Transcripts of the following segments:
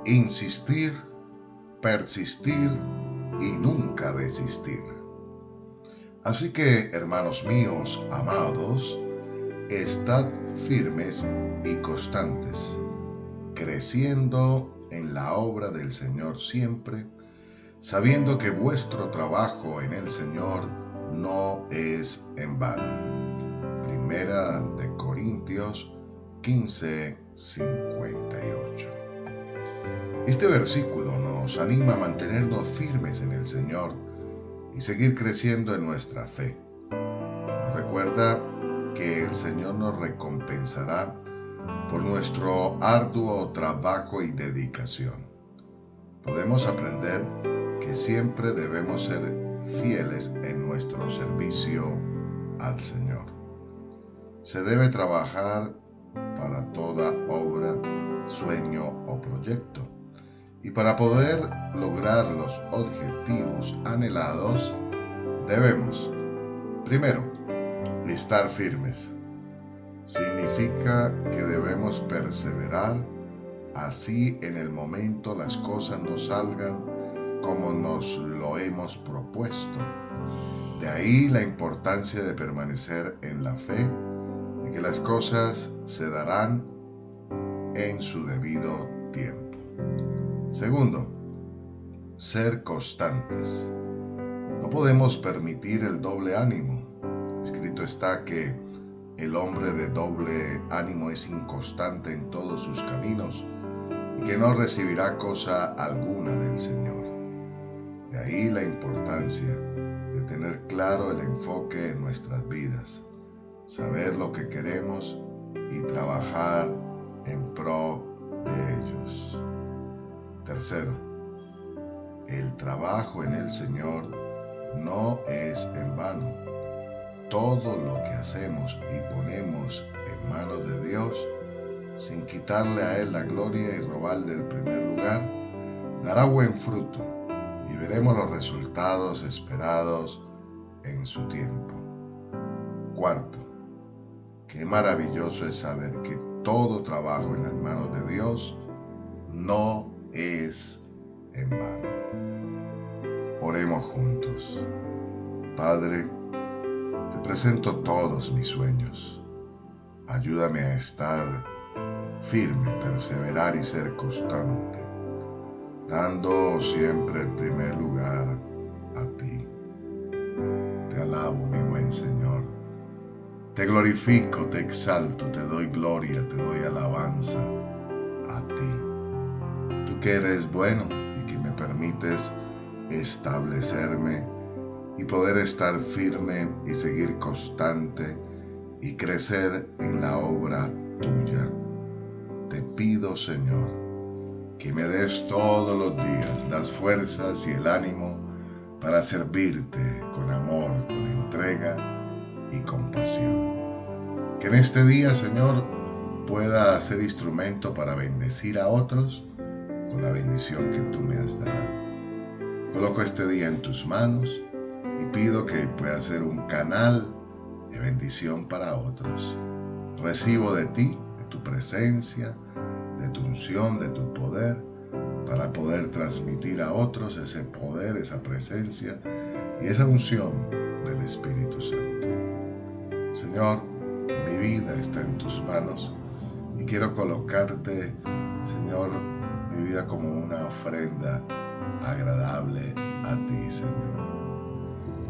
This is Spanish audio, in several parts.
insistir, persistir y nunca desistir. Así que, hermanos míos, amados, estad firmes y constantes, creciendo en la obra del Señor siempre, sabiendo que vuestro trabajo en el Señor no es en vano. Primera de Corintios 15:58. Este versículo nos anima a mantenernos firmes en el Señor y seguir creciendo en nuestra fe. Nos recuerda que el Señor nos recompensará por nuestro arduo trabajo y dedicación. Podemos aprender que siempre debemos ser fieles en nuestro servicio al Señor. Se debe trabajar para toda obra, sueño o proyecto. Y para poder lograr los objetivos anhelados, debemos, primero, estar firmes. Significa que debemos perseverar, así en el momento las cosas no salgan como nos lo hemos propuesto. De ahí la importancia de permanecer en la fe, de que las cosas se darán en su debido tiempo. Segundo, ser constantes. No podemos permitir el doble ánimo. Escrito está que el hombre de doble ánimo es inconstante en todos sus caminos y que no recibirá cosa alguna del Señor. De ahí la importancia de tener claro el enfoque en nuestras vidas, saber lo que queremos y trabajar en pro de ellos. Tercero, el trabajo en el Señor no es en vano. Todo lo que hacemos y ponemos en manos de Dios, sin quitarle a Él la gloria y robarle el primer lugar, dará buen fruto y veremos los resultados esperados en su tiempo. Cuarto, qué maravilloso es saber que todo trabajo en las manos de Dios no es en vano. Oremos juntos. Padre, te presento todos mis sueños. Ayúdame a estar firme, perseverar y ser constante, dando siempre el primer lugar a ti. Te alabo, mi buen Señor. Te glorifico, te exalto, te doy gloria, te doy alabanza a ti. Tú que eres bueno y que me permites establecerme y poder estar firme y seguir constante y crecer en la obra tuya. Te pido, Señor, que me des todos los días las fuerzas y el ánimo para servirte con amor, con entrega y compasión. Que en este día, Señor, pueda ser instrumento para bendecir a otros con la bendición que tú me has dado. Coloco este día en tus manos y pido que pueda ser un canal de bendición para otros. Recibo de ti, de tu presencia, de tu unción, de tu poder, para poder transmitir a otros ese poder, esa presencia y esa unción del Espíritu Santo. Señor, mi vida está en tus manos y quiero colocarte, Señor, mi vida como una ofrenda agradable a ti, Señor.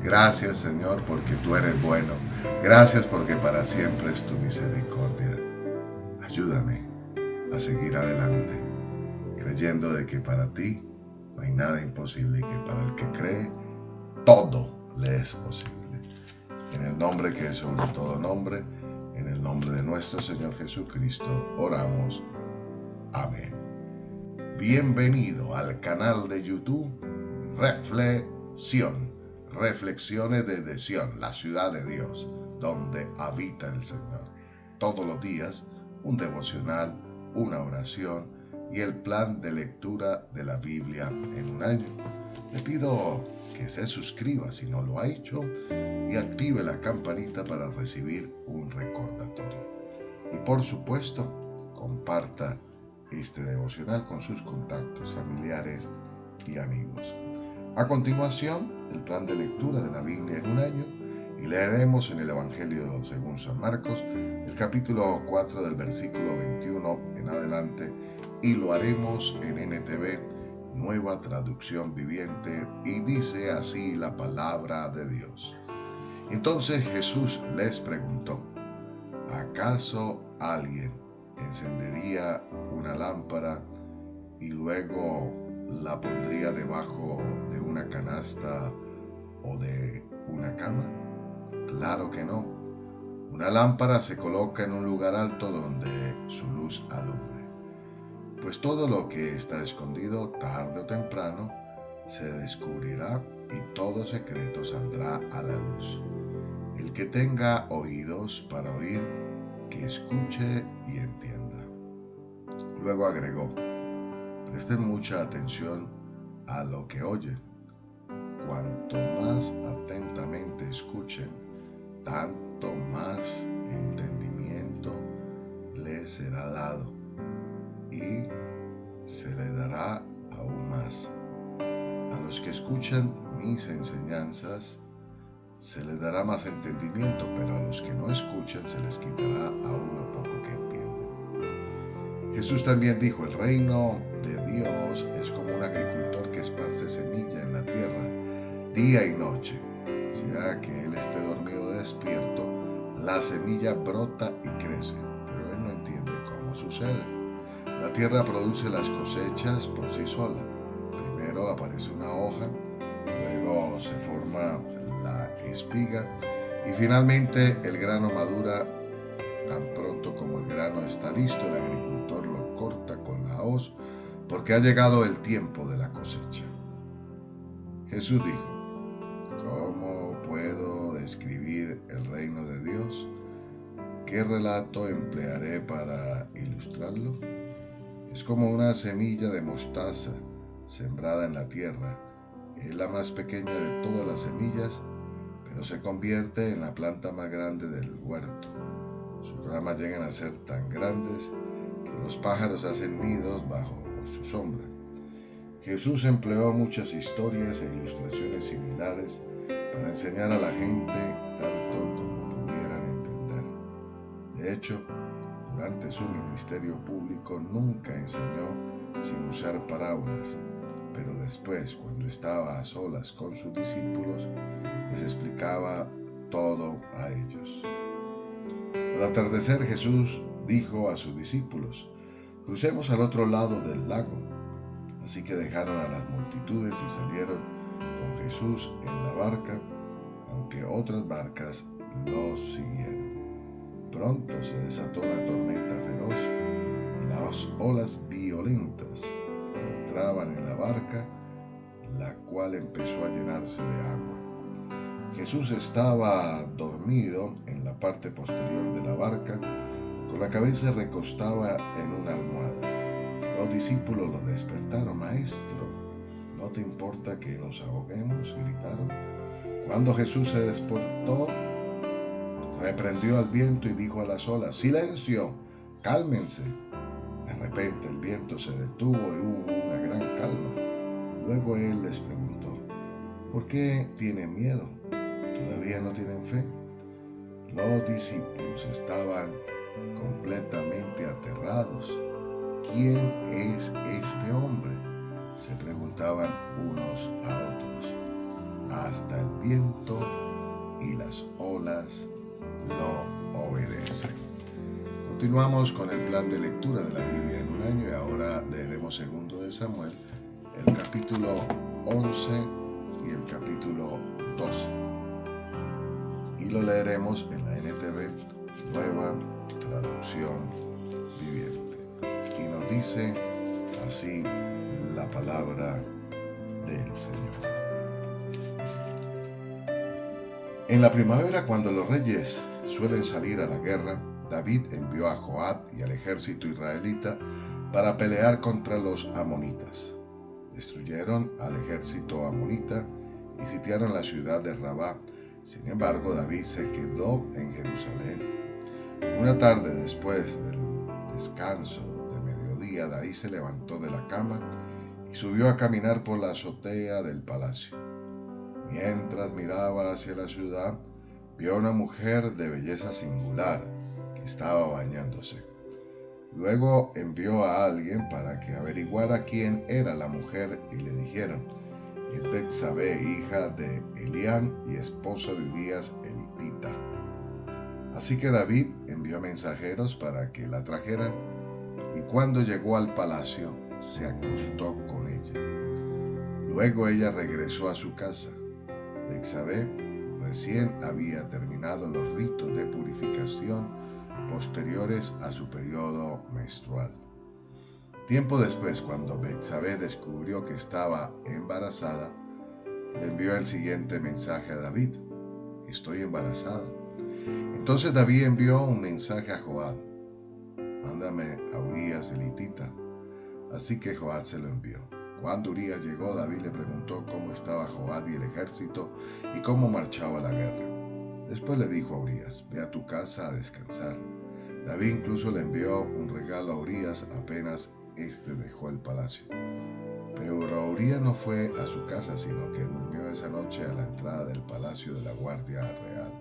Gracias, Señor, porque tú eres bueno. Gracias porque para siempre es tu misericordia. Ayúdame a seguir adelante, creyendo de que para ti no hay nada imposible y que para el que cree, todo le es posible. En el nombre que es sobre todo nombre, en el nombre de nuestro Señor Jesucristo, oramos. Amén. Bienvenido al canal de YouTube Reflexiones desde Sion, la ciudad de Dios, donde habita el Señor. Todos los días, un devocional, una oración y el plan de lectura de la Biblia en un año. Le pido que se suscriba si no lo ha hecho y active la campanita para recibir un recordatorio. Y por supuesto, comparta este devocional con sus contactos, familiares y amigos. A continuación, el plan de lectura de la Biblia en un año, y leeremos en el Evangelio según San Marcos, el capítulo 4 del versículo 21 en adelante, y lo haremos en NTV, Nueva Traducción Viviente, y dice así la palabra de Dios. Entonces Jesús les preguntó: ¿acaso alguien encendería una lámpara y luego la pondría debajo de una canasta o de una cama? Claro que no. Una lámpara se coloca en un lugar alto donde su luz alumbre. Pues todo lo que está escondido, tarde o temprano, se descubrirá y todo secreto saldrá a la luz. El que tenga oídos para oír, que escuche y entienda. Luego agregó: presten mucha atención a lo que oyen. Cuanto más atentamente escuchen, tanto más entendimiento les será dado y se les dará aún más. A los que escuchan mis enseñanzas se les dará más entendimiento, pero a los que no escuchan se les quitará aún lo poco que entienden. Jesús también dijo: el reino de Dios es como un agricultor que esparce semilla en la tierra día y noche. Sea que él esté dormido o despierto, la semilla brota y crece, pero él no entiende cómo sucede. La tierra produce las cosechas por sí sola. Primero aparece una hoja, luego se forma la espiga y finalmente el grano madura. Tan pronto como el grano está listo, el agricultor lo corta con la hoz porque ha llegado el tiempo de la cosecha. Jesús dijo: ¿cómo puedo describir el reino de Dios? ¿Qué relato emplearé para ilustrarlo? Es como una semilla de mostaza sembrada en la tierra. Es la más pequeña de todas las semillas, pero se convierte en la planta más grande del huerto. Sus ramas llegan a ser tan grandes que los pájaros hacen nidos bajo su sombra. Jesús empleó muchas historias e ilustraciones similares para enseñar a la gente tanto como pudieran entender. De hecho, durante su ministerio público nunca enseñó sin usar parábolas, pero después, cuando estaba a solas con sus discípulos, les explicaba todo a ellos. Al atardecer, Jesús dijo a sus discípulos: crucemos al otro lado del lago. Así que dejaron a las multitudes y salieron con Jesús en la barca, aunque otras barcas los siguieron. Pronto se desató una tormenta feroz y las olas violentas entraban en la barca, la cual empezó a llenarse de agua. Jesús estaba dormido en la parte posterior de la barca, con la cabeza recostada en una almohada. Los discípulos lo despertaron: maestro, ¿no te importa que nos ahoguemos?, gritaron. Cuando Jesús se despertó, reprendió al viento y dijo a las olas: silencio, cálmense. De repente el viento se detuvo y hubo una gran calma. Luego él les preguntó: ¿por qué tienen miedo? ¿Todavía no tienen fe? Los discípulos estaban completamente aterrados. ¿Quién es este hombre?, se preguntaban unos a otros. Hasta el viento y las olas lo obedecen. Continuamos con el plan de lectura de la Biblia en un año, y ahora leeremos 2 de Samuel, el capítulo 11 y el capítulo 12. Y lo leeremos en la NTV, Nueva Traducción Viviente. Y nos dice así la palabra del Señor. En la primavera, cuando los reyes suelen salir a la guerra, David envió a Joab y al ejército israelita para pelear contra los amonitas. Destruyeron al ejército amonita y sitiaron la ciudad de Rabá. Sin embargo, David se quedó en Jerusalén. Una tarde, después del descanso de mediodía, día, David se levantó de la cama y subió a caminar por la azotea del palacio. Mientras miraba hacia la ciudad, vio a una mujer de belleza singular que estaba bañándose. Luego envió a alguien para que averiguara quién era la mujer y le dijeron: es Betsabé, hija de Elián y esposa de Urías elitita. Así que David envió mensajeros para que la trajeran, y cuando llegó al palacio se acostó con ella. Luego ella regresó a su casa. Betsabé recién había terminado los ritos de purificación posteriores a su periodo menstrual. Tiempo después, cuando Betsabé descubrió que estaba embarazada, le envió el siguiente mensaje a David: estoy embarazada. Entonces David envió un mensaje a Joab: mándame a Urías elitita. Así que Joab se lo envió. Cuando Urías llegó, David le preguntó cómo estaba Joab y el ejército y cómo marchaba la guerra. Después le dijo a Urías: ve a tu casa a descansar. David incluso le envió un regalo a Urías apenas éste dejó el palacio. Pero Urías no fue a su casa, sino que durmió esa noche a la entrada del palacio de la Guardia Real.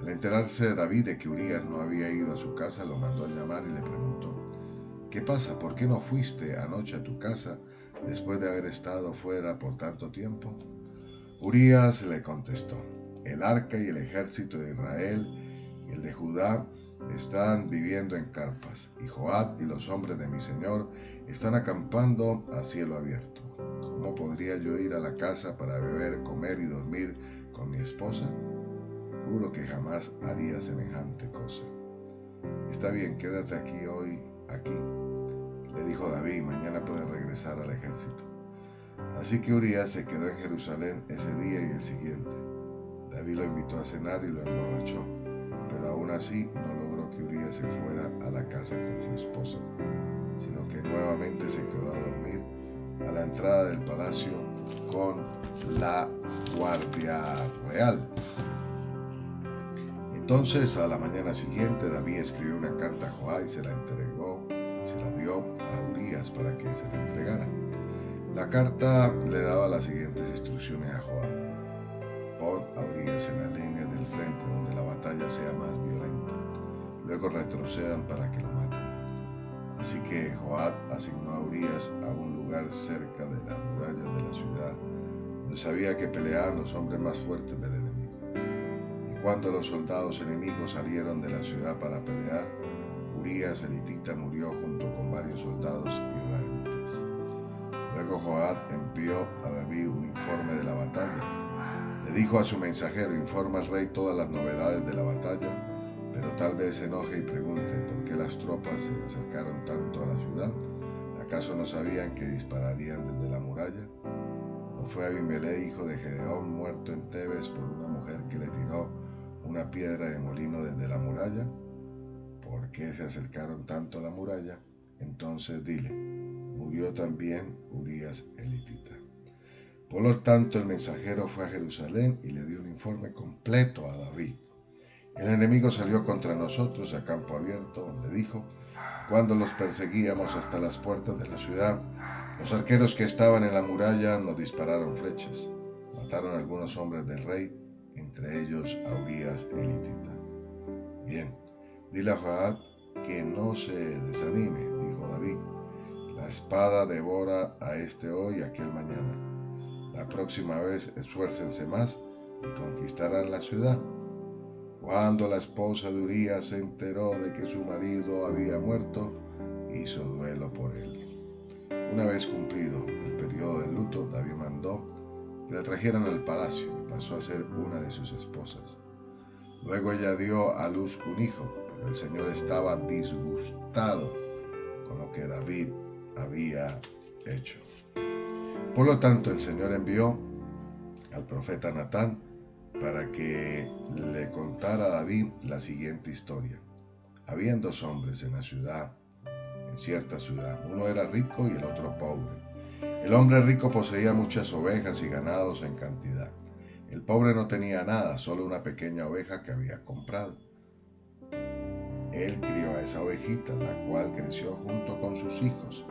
Al enterarse David de que Urías no había ido a su casa, lo mandó a llamar y le preguntó: ¿qué pasa? ¿Por qué no fuiste anoche a tu casa después de haber estado fuera por tanto tiempo? Urías le contestó: el arca y el ejército de Israel y el de Judá están viviendo en carpas, y Joab y los hombres de mi señor están acampando a cielo abierto. ¿Cómo podría yo ir a la casa para beber, comer y dormir con mi esposa? Juro que jamás haría semejante cosa. Está bien, quédate aquí hoy, aquí, le dijo David, mañana puedes regresar al ejército. Así que Urías se quedó en Jerusalén ese día y el siguiente. David lo invitó a cenar y lo emborrachó, pero aún así no logró que Urías se fuera a la casa con su esposa, sino que nuevamente se quedó a dormir a la entrada del palacio con la Guardia Real. Entonces, a la mañana siguiente, David escribió una carta a Joab y se la dio a Urías para que se la entregara. La carta le daba las siguientes instrucciones a Joab: pon a Urías en la línea del frente donde la batalla sea más violenta. Luego retrocedan para que lo maten. Así que Joab asignó a Urías a un lugar cerca de las murallas de la ciudad, donde sabía que peleaban los hombres más fuertes del enemigo. Y cuando los soldados enemigos salieron de la ciudad para pelear, Urías elitita murió junto con varios soldados israelitas. Luego Joab envió a David un informe de la batalla. Le dijo a su mensajero: informa al rey todas las novedades de la batalla, pero tal vez se enoje y pregunte por qué las tropas se acercaron tanto a la ciudad. ¿Acaso no sabían que dispararían desde la muralla? ¿No fue Abimelech, hijo de Gedeón, muerto en Tebes por una mujer que le tiró una piedra de molino desde la muralla? ¿Por qué se acercaron tanto a la muralla? Entonces dile: murió también Urías elitita. Por lo tanto, el mensajero fue a Jerusalén y le dio un informe completo a David. El enemigo salió contra nosotros a campo abierto, le dijo. Cuando los perseguíamos hasta las puertas de la ciudad, los arqueros que estaban en la muralla nos dispararon flechas. Mataron a algunos hombres del rey, entre ellos a Urías elitita. Bien, dile a Joab que no se desanime, dijo David. La espada devora a este hoy y aquel mañana. La próxima vez esfuércense más y conquistarán la ciudad. Cuando la esposa de Urías se enteró de que su marido había muerto, hizo duelo por él. Una vez cumplido el periodo de luto, David mandó que la trajeran al palacio y pasó a ser una de sus esposas. Luego ella dio a luz un hijo, pero el Señor estaba disgustado con lo que David había hecho. Por lo tanto, el Señor envió al profeta Natán para que le contara a David la siguiente historia. Habían dos hombres en la ciudad, en cierta ciudad. Uno era rico y el otro pobre. El hombre rico poseía muchas ovejas y ganados en cantidad. El pobre no tenía nada, solo una pequeña oveja que había comprado. él crió a esa ovejita, la cual creció junto con sus hijos.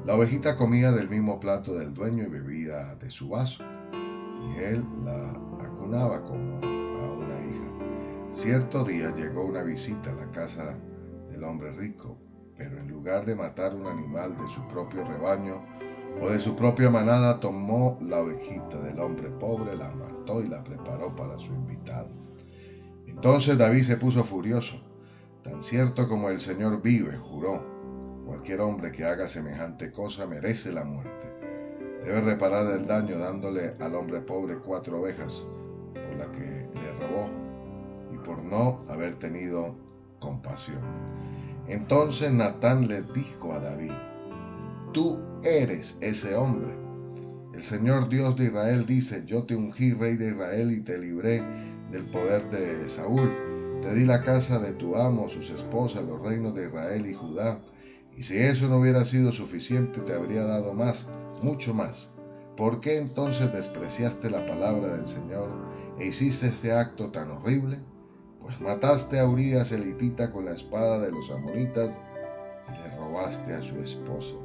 La ovejita comía del mismo plato del dueño y bebía de su vaso, y él la acunaba como a una hija. Cierto día llegó una visita a la casa del hombre rico, pero en lugar de matar un animal de su propio rebaño o de su propia manada, tomó la ovejita del hombre pobre, la mató y la preparó para su invitado. Entonces David se puso furioso. Tan cierto como el Señor vive, juró, cualquier hombre que haga semejante cosa merece la muerte. Debe reparar el daño dándole al hombre pobre 4 ovejas por la que le robó y por no haber tenido compasión. Entonces Natán le dijo a David: tú eres ese hombre. El Señor Dios de Israel dice: yo te ungí rey de Israel y te libré del poder de Saúl. Te di la casa de tu amo, sus esposas, los reinos de Israel y Judá. Y si eso no hubiera sido suficiente, te habría dado más, mucho más. ¿Por qué entonces despreciaste la palabra del Señor e hiciste este acto tan horrible? Pues mataste a Urías el hitita con la espada de los amonitas y le robaste a su esposa.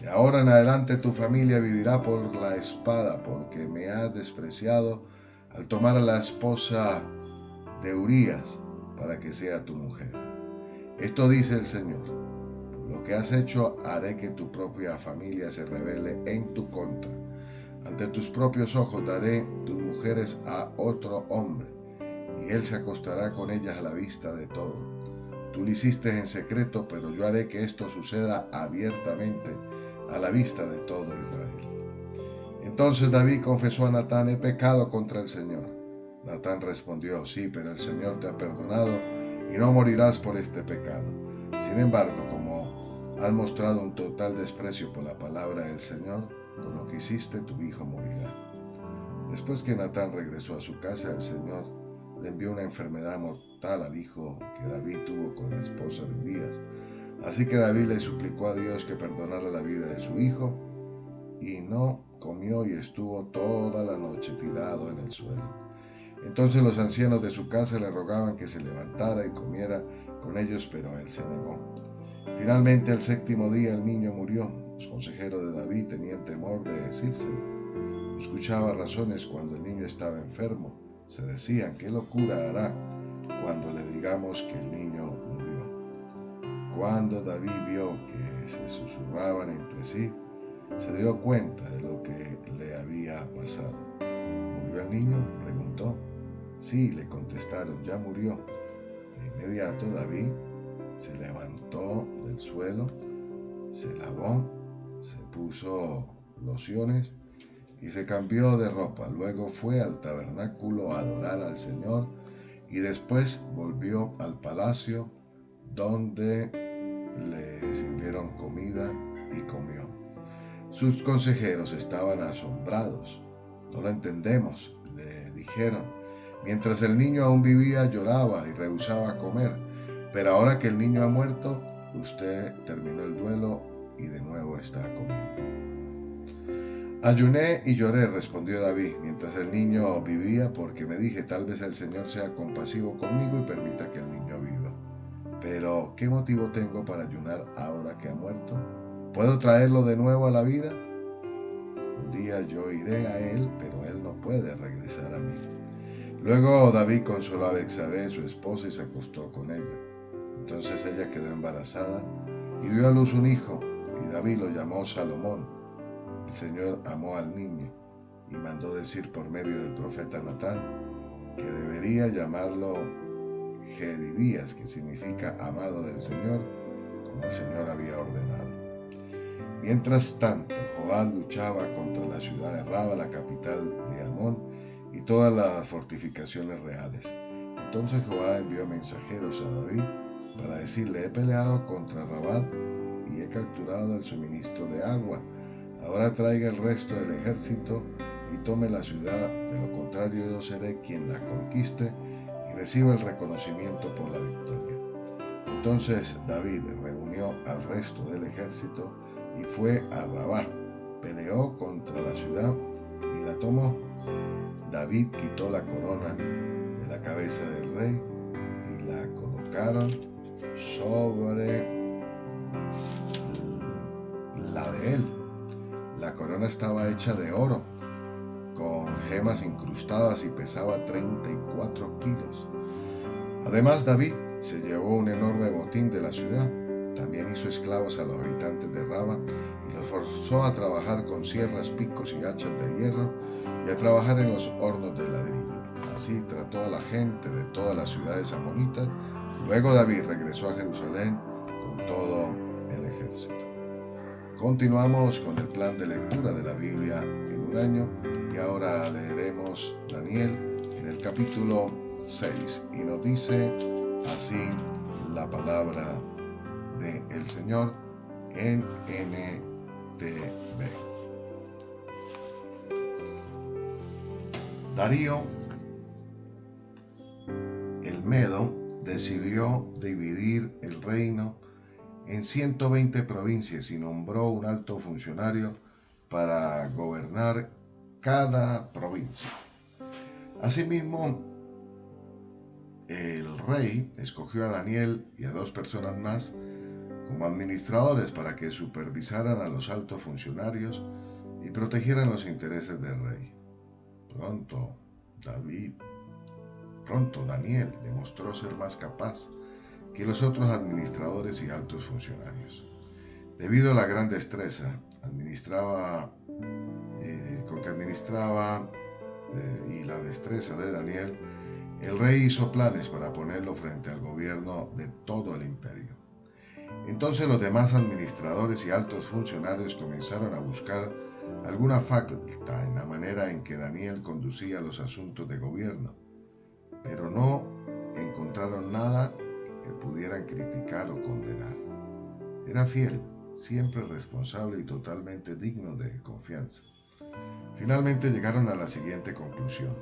De ahora en adelante tu familia vivirá por la espada, porque me has despreciado al tomar a la esposa de Urías para que sea tu mujer. Esto dice el Señor: por lo que has hecho, haré que tu propia familia se rebele en tu contra. Ante tus propios ojos daré tus mujeres a otro hombre, y él se acostará con ellas a la vista de todo. Tú lo hiciste en secreto, pero yo haré que esto suceda abiertamente a la vista de todo Israel. Entonces David confesó a Natán: he pecado contra el Señor. Natán respondió: sí, pero el Señor te ha perdonado y no morirás por este pecado. Sin embargo, como has mostrado un total desprecio por la palabra del Señor, con lo que hiciste, tu hijo morirá. Después que Natán regresó a su casa, el Señor le envió una enfermedad mortal al hijo que David tuvo con la esposa de Urías. Así que David le suplicó a Dios que perdonara la vida de su hijo, y no comió y estuvo toda la noche tirado en el suelo. Entonces los ancianos de su casa le rogaban que se levantara y comiera con ellos, pero él se negó. Finalmente, el 7º día, el niño murió. Los consejeros de David tenían temor de decírselo. No escuchaba razones cuando el niño estaba enfermo. Se decían: ¿qué locura hará cuando le digamos que el niño murió? Cuando David vio que se susurraban entre sí, se dio cuenta de lo que le había pasado. ¿Murió el niño?, preguntó. Sí, le contestaron, ya murió. De inmediato David se levantó del suelo, se lavó, se puso lociones y se cambió de ropa. Luego fue al tabernáculo a adorar al Señor y después volvió al palacio, donde le sirvieron comida y comió. Sus consejeros estaban asombrados. No lo entendemos, le dijeron. Mientras el niño aún vivía, lloraba y rehusaba comer, pero ahora que el niño ha muerto, usted terminó el duelo y de nuevo está comiendo. Ayuné y lloré, respondió David, mientras el niño vivía, porque me dije: tal vez el Señor sea compasivo conmigo y permita que el niño viva. Pero, ¿qué motivo tengo para ayunar ahora que ha muerto? ¿Puedo traerlo de nuevo a la vida? Un día yo iré a él, pero él no puede regresar a mí. Luego David consoló a Betsabé, su esposa, y se acostó con ella. Entonces ella quedó embarazada y dio a luz un hijo, y David lo llamó Salomón. El Señor amó al niño y mandó decir por medio del profeta Natán que debería llamarlo Jedidías, que significa amado del Señor, como el Señor había ordenado. Mientras tanto, Joab luchaba contra la ciudad de Raba, la capital de Amón, y todas las fortificaciones reales. Entonces Joab envió mensajeros a David para decirle: he peleado contra Rabat y he capturado el suministro de agua. Ahora traiga el resto del ejército y tome la ciudad, de lo contrario yo seré quien la conquiste y reciba el reconocimiento por la victoria. Entonces David reunió al resto del ejército y fue a Rabá. Peleó contra la ciudad y la tomó. David quitó la corona de la cabeza del rey y la colocaron sobre la de él. La corona estaba hecha de oro, con gemas incrustadas y pesaba 34 kilos. Además, David se llevó un enorme botín de la ciudad. También hizo esclavos a los habitantes de Raba y los forzó a trabajar con sierras, picos y hachas de hierro y a trabajar en los hornos de ladrillo. Así trató a la gente de todas las ciudades amonitas. Luego David regresó a Jerusalén con todo el ejército. Continuamos con el plan de lectura de la Biblia en un año y ahora leeremos Daniel en el capítulo 6 y nos dice así la palabra del Señor en NTV. Darío el Medo decidió dividir el reino en 120 provincias y nombró un alto funcionario para gobernar cada provincia. Asimismo, el rey escogió a Daniel y a 2 personas más como administradores para que supervisaran a los altos funcionarios y protegieran los intereses del rey. Pronto Daniel demostró ser más capaz que los otros administradores y altos funcionarios. Debido a la gran destreza con que administraba y la destreza de Daniel, el rey hizo planes para ponerlo frente al gobierno de todo el imperio. Entonces los demás administradores y altos funcionarios comenzaron a buscar alguna falta en la manera en que Daniel conducía los asuntos de gobierno, pero no encontraron nada que pudieran criticar o condenar. Era fiel, siempre responsable y totalmente digno de confianza. Finalmente llegaron a la siguiente conclusión: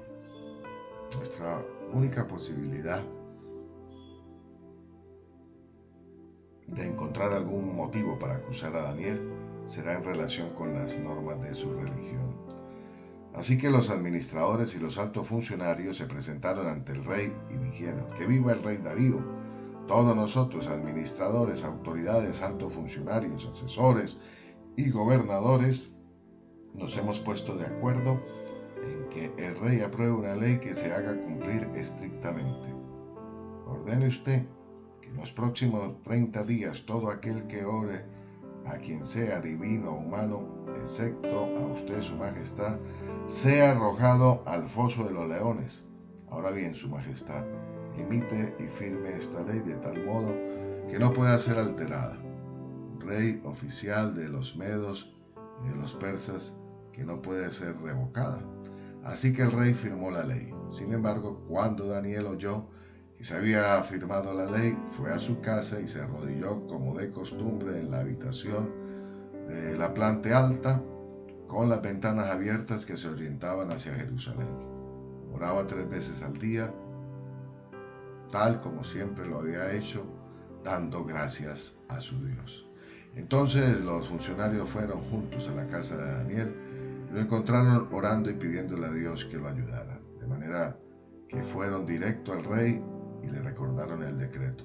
nuestra única posibilidad de encontrar algún motivo para acusar a Daniel será en relación con las normas de su religión. Así que los administradores y los altos funcionarios se presentaron ante el rey y dijeron: ¡Que viva el rey Darío! Todos nosotros, administradores, autoridades, altos funcionarios, asesores y gobernadores, nos hemos puesto de acuerdo en que el rey apruebe una ley que se haga cumplir estrictamente. Ordene usted que en los próximos 30 días todo aquel que ore a quien sea divino o humano, excepto a usted, su majestad, sea arrojado al foso de los leones. Ahora bien, su majestad, emite y firme esta ley de tal modo que no pueda ser alterada. Un rey oficial de los medos y de los persas que no puede ser revocada. Así que el rey firmó la ley. Sin embargo, cuando Daniel oyó que se había firmado la ley, fue a su casa y se arrodilló como de costumbre en la habitación de la planta alta, con las ventanas abiertas que se orientaban hacia Jerusalén. Oraba 3 veces al día, tal como siempre lo había hecho, dando gracias a su Dios. Entonces los funcionarios fueron juntos a la casa de Daniel y lo encontraron orando y pidiéndole a Dios que lo ayudara, de manera que fueron directo al rey y le recordaron el decreto.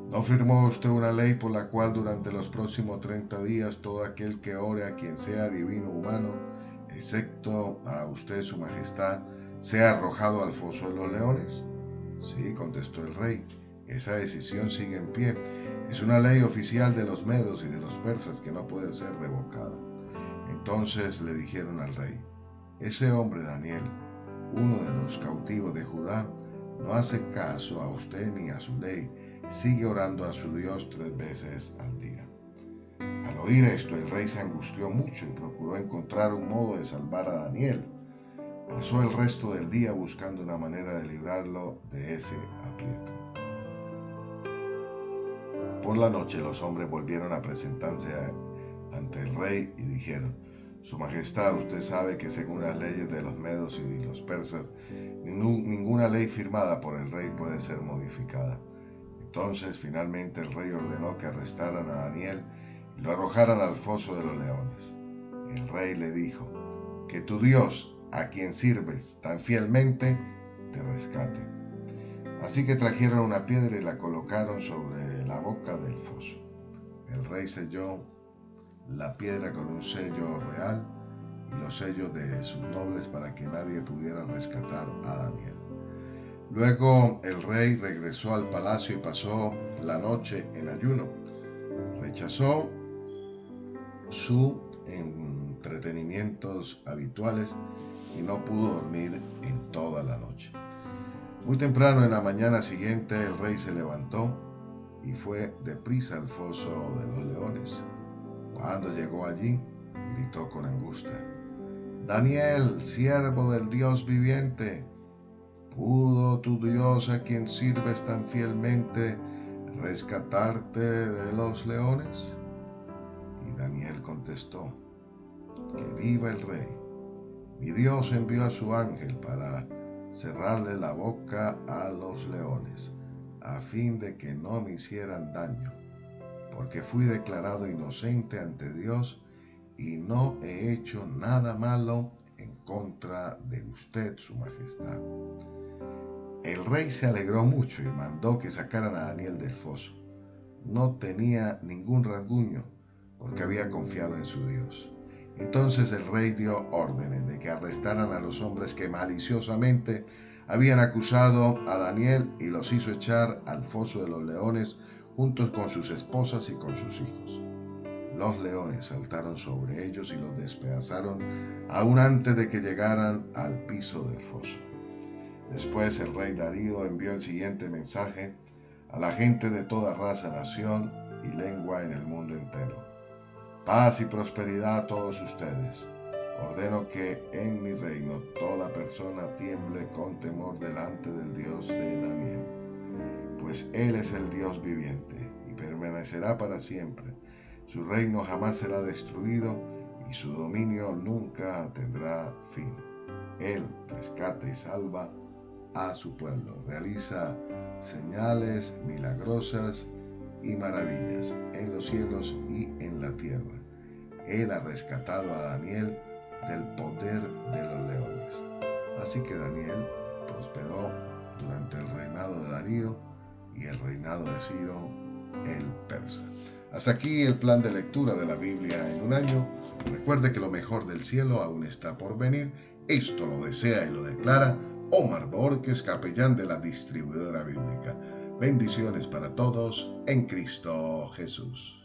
¿No firmó usted una ley por la cual durante los próximos 30 días todo aquel que ore a quien sea divino o humano, excepto a usted, su majestad, sea arrojado al foso de los leones? Sí, contestó el rey, esa decisión sigue en pie. Es una ley oficial de los medos y de los persas que no puede ser revocada. Entonces le dijeron al rey: ese hombre Daniel, uno de los cautivos de Judá, no hace caso a usted ni a su ley, sigue orando a su Dios 3 veces al día. Al oír esto, el rey se angustió mucho y procuró encontrar un modo de salvar a Daniel. Pasó el resto del día buscando una manera de librarlo de ese aprieto. Por la noche los hombres volvieron a presentarse ante el rey y dijeron: Su majestad, usted sabe que según las leyes de los medos y los persas, ninguna ley firmada por el rey puede ser modificada. Entonces finalmente el rey ordenó que arrestaran a Daniel y lo arrojaran al foso de los leones. El rey le dijo: que tu Dios, a quien sirves tan fielmente, te rescate. Así que trajeron una piedra y la colocaron sobre la boca del foso. El rey selló la piedra con un sello real y los sellos de sus nobles para que nadie pudiera rescatar a Daniel. Luego el rey regresó al palacio y pasó la noche en ayuno. Rechazó sus entretenimientos habituales y no pudo dormir en toda la noche. Muy temprano en la mañana siguiente el rey se levantó y fue deprisa al foso de los leones. Cuando llegó allí, gritó con angustia: Daniel, siervo del Dios viviente, ¿pudo tu Dios a quien sirves tan fielmente rescatarte de los leones? Y Daniel contestó: que viva el rey. Mi Dios envió a su ángel para cerrarle la boca a los leones, a fin de que no me hicieran daño, porque fui declarado inocente ante Dios y no he hecho nada malo en contra de usted, su majestad. El rey se alegró mucho y mandó que sacaran a Daniel del foso. No tenía ningún rasguño, porque había confiado en su Dios. Entonces el rey dio órdenes de que arrestaran a los hombres que maliciosamente habían acusado a Daniel y los hizo echar al foso de los leones juntos con sus esposas y con sus hijos. Los leones saltaron sobre ellos y los despedazaron aún antes de que llegaran al piso del foso. Después el rey Darío envió el siguiente mensaje a la gente de toda raza, nación y lengua en el mundo entero: paz y prosperidad a todos ustedes. Ordeno que en mi reino toda persona tiemble con temor delante del Dios de Daniel, pues Él es el Dios viviente y permanecerá para siempre. Su reino jamás será destruido y su dominio nunca tendrá fin. Él rescata y salva a su pueblo, realiza señales milagrosas y maravillas en los cielos y en la tierra. Él ha rescatado a Daniel del poder de los leones. Así que Daniel prosperó durante el reinado de Darío y el reinado de Ciro el persa. Hasta aquí el plan de lectura de la Biblia en un año. Recuerde que lo mejor del cielo aún está por venir. Esto lo desea y lo declara Omar Borges, capellán de la distribuidora bíblica. Bendiciones para todos en Cristo Jesús.